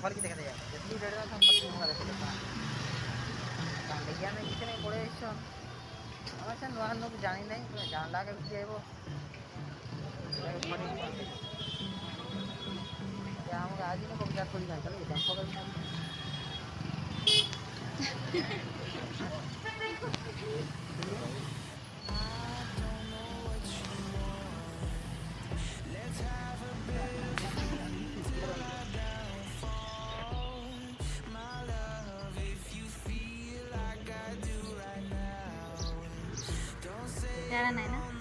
भल की देखा जाए जितनी रेड हम देखिए नहीं किसी नहीं पड़े अच्छा नुआ लोग जानी नहीं जानला के भी आइबो हमको आज ही बगीचा खोली जाए चलो देखो ज़्यादा नहीं ना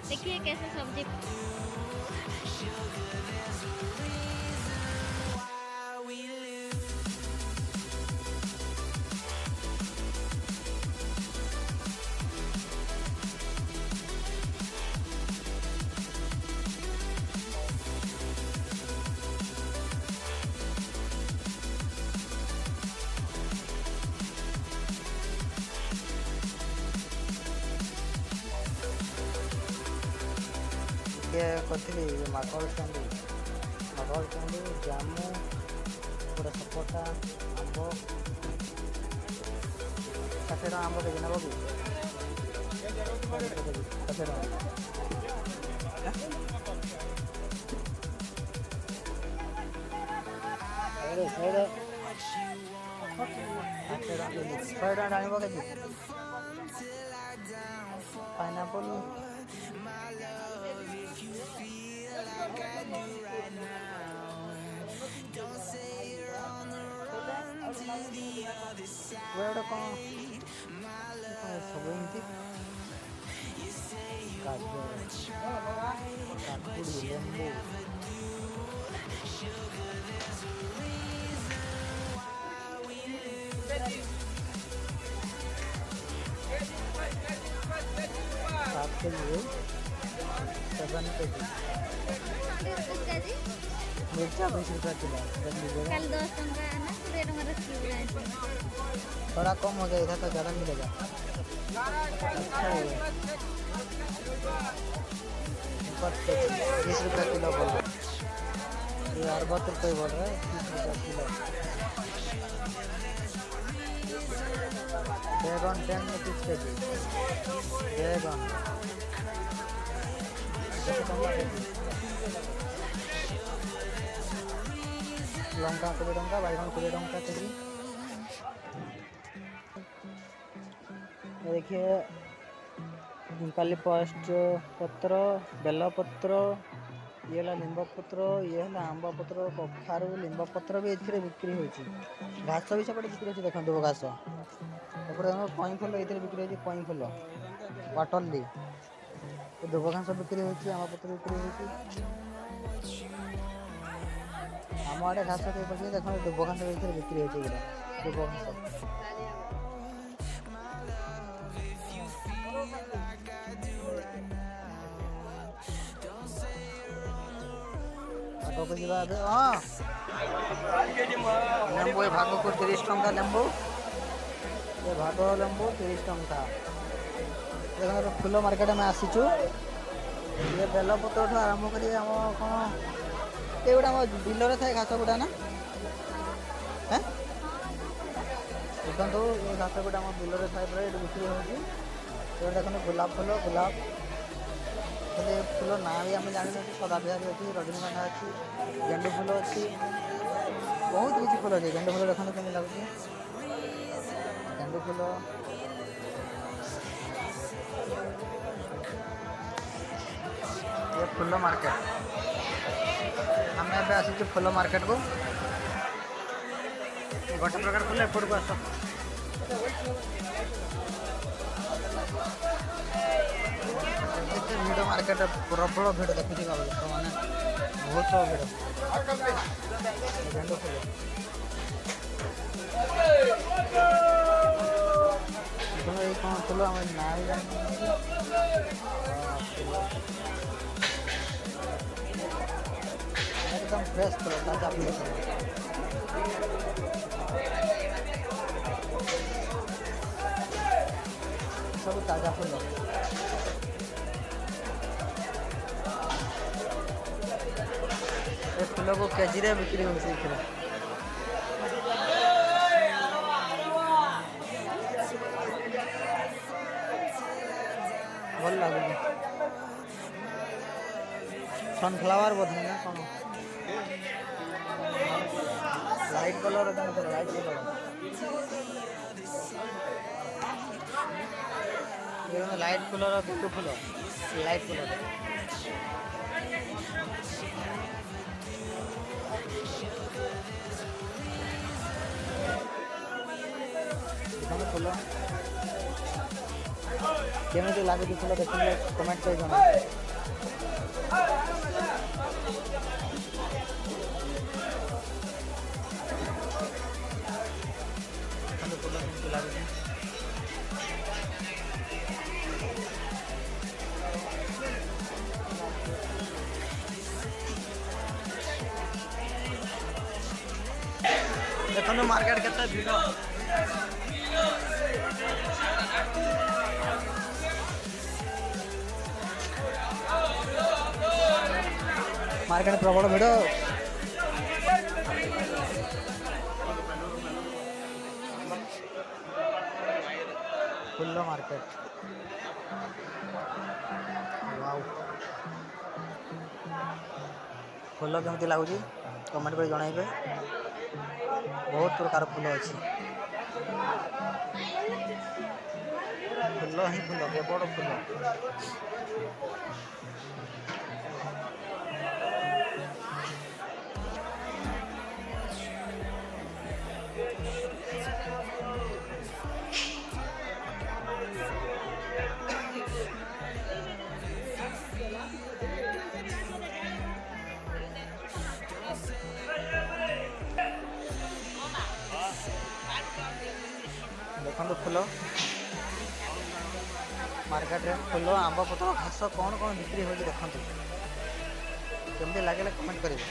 देखिए कैसे सब्जी ये करथिली माकल कैंडी जामु पूरा सपोटा आंब 60 आंब के नब कि 60 आनब के पाइनएप्पल वेड़ा कौन सब एमती काकुड़ी लेंबू सात के लिए 7 केजी मिर्चा 20 रुपया किलो कल 10 टंका है ना 20 टंका रखी हुई है थोड़ा कम हो जाएगा तो ज़्यादा मिलेगा अच्छा है 20 रुपया किलो बोल रहे ये 60 रुपये बोल रहे 30 रुपया किलो बैगन 10 में 30 केजी बैगन लंका 20 टंका बैगन 20 टंका केजी देखिए यूकालिप्टस पत्र बेल पत्र ये है लिंब पत्र, ये है आंब पत्र, कखारू लिंब पत्र भी ए बिक्री होती। घास भी सेपटे बिक्री होती, देखो घास एपटे कई फुल ये बिक्री होती, कई फुल वाटरली दुब घास बिक्री होती, आंब पत्र बिक्री होती। आम आड़े घास पड़े देख दुब घास भी बिक्री होती, दुब घास आगक जा। हाँ लेंबू भाग को 30 टंका लेंबू, ये भाग लेंबू 30 टंका। देखो फुल मार्केट में आसीचु, ये बेलपत्र ठू आरंभ कर कौन ये गोटे आम बिलर थाए घास गुटा ना देखो ये घास गुटा आम बिलर थाए पूरा ये बिक्री होगी। देखो गोलाप फुल, गोलाप फुल ना भी आम जानी सदाबिहारी अच्छी, रजनीगंधा अच्छी, गेंडू फुल अच्छी, बहुत किसी फुल अच्छे। गेंडू फुल देखो केमी लगुच, गेंडू फुल ये फुल मार्केट। आम ए आसी फुल मार्केट को गोटे प्रकार फुल एपट को आस। भिड़ मार्केट प्रबल भिड़ देखुची मैंने बहुत भिड़। गेंडू फुल ये कौन फुल आम ना एकदम फ्रेश फुल, ताजा फुल सब ताजा फुल। ये फुल को केजी रे बिक्री हो भल लगे। सनफ्लावर बोधे ना कौन लाइट कलर, लाइट कलर ये लाइट कलर गेंडू फुल, लाइट कलर फुल केमी लगे फुल देखिए कमेंट कर जना। देखो मार्केट के भिड़ मार्केट प्रबल भिड़। फुल मार्केट फुल केमती लगुच कमेंट कर जनइबे। बहुत प्रकार फुल अच्छी, फुल ही फुल केवल फुल। देखो फुल मार्केट रे फुल आंब पत्र घास कौन कौन बिक्री हो देखो केमती लगे कमेंट करेंगे।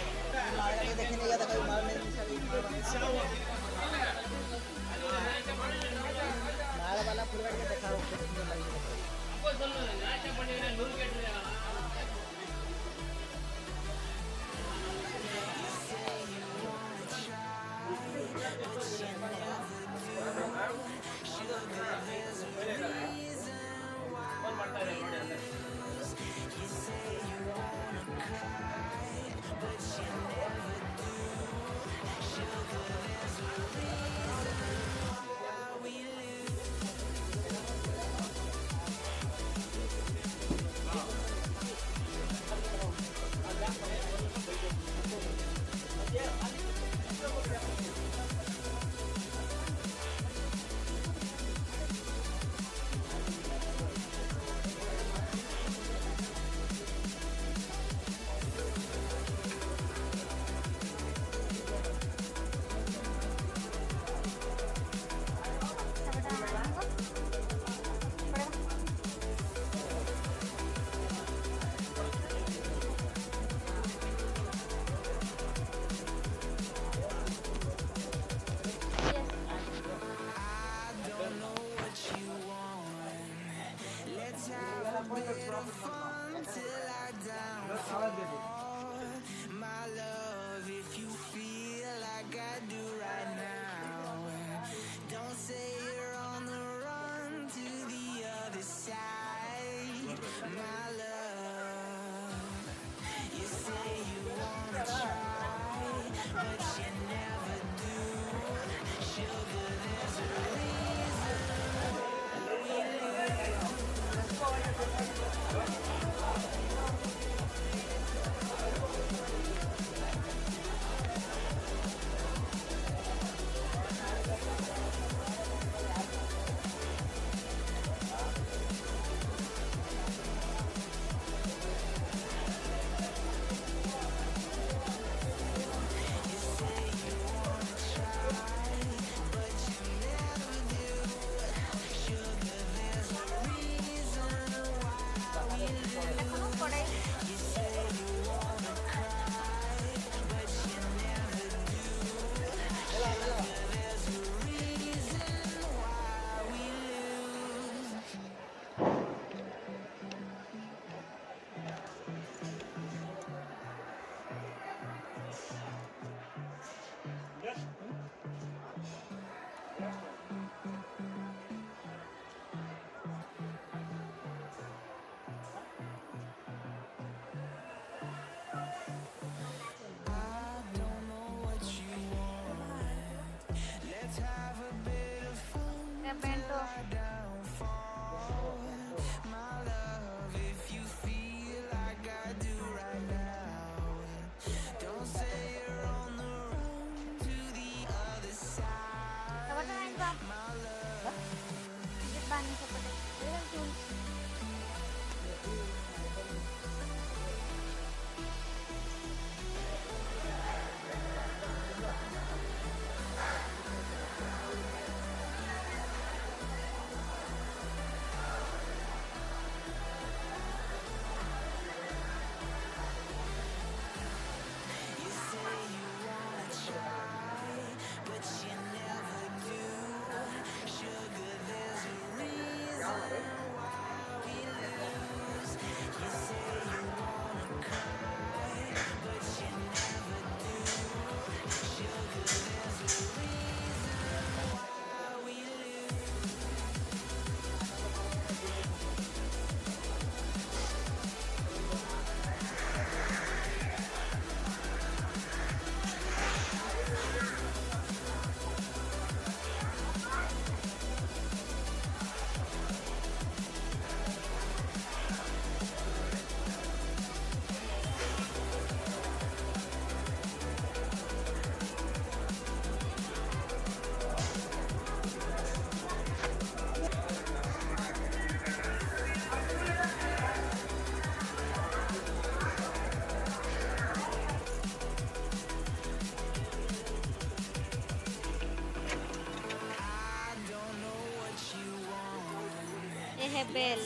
है बेल।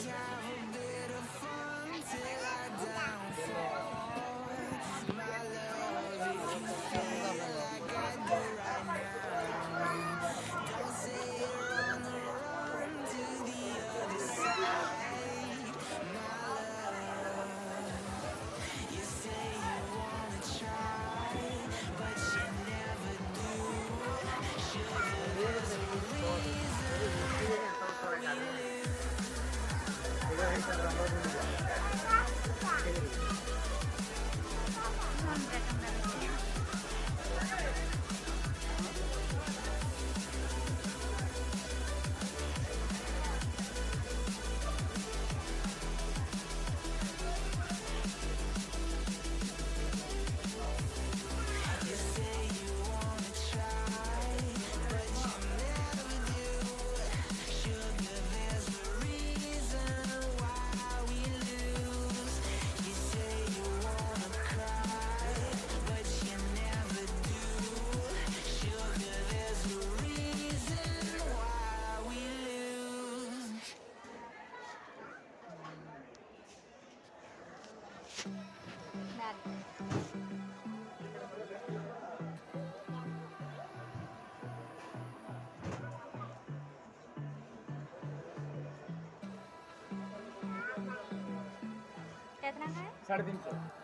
कितना का है? 350।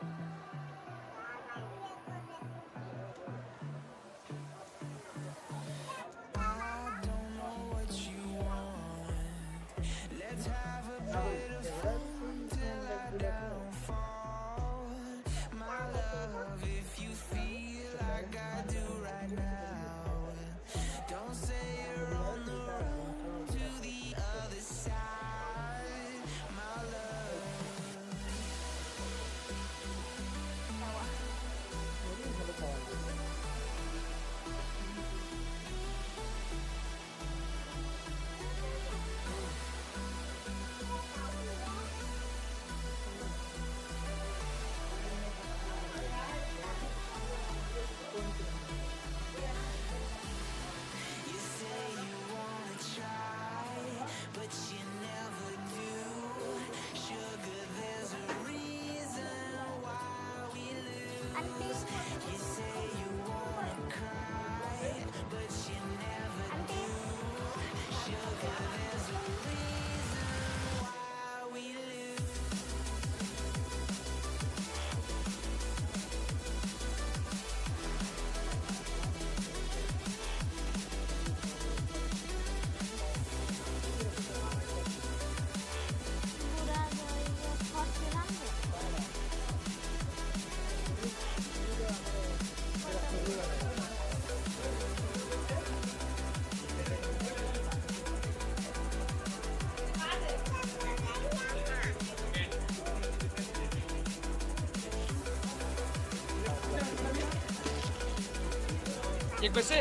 एक पैसे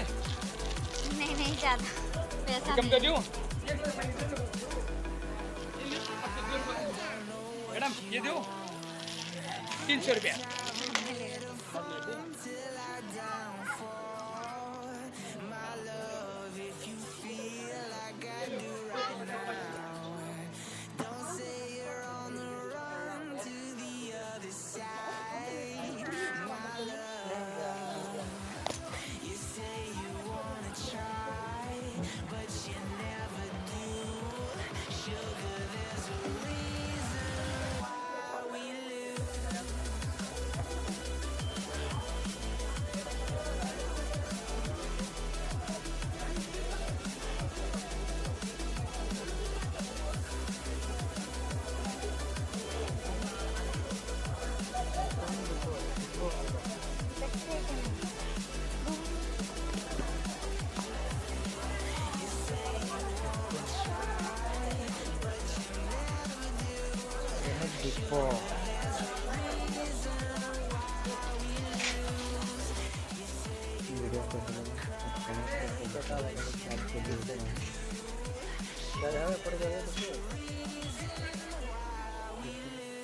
नहीं ज़्यादा पैसा कम कर नहीं। दूँ मैडम, ये दो 300 रुपया।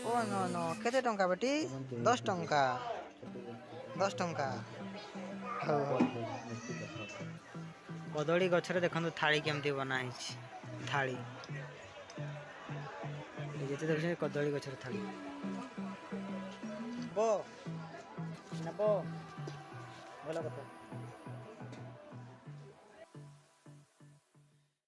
ओ नो नो केते टंका बेटी 10 टंका 10 टंका कदली गछरे देखंतु थाली केमती बना है थाली ଯେତେ ଦେଖୁଛନ୍ତି କଦଳୀ ଗଛର ଥାଳି ନେବ ଭଲ କଥା।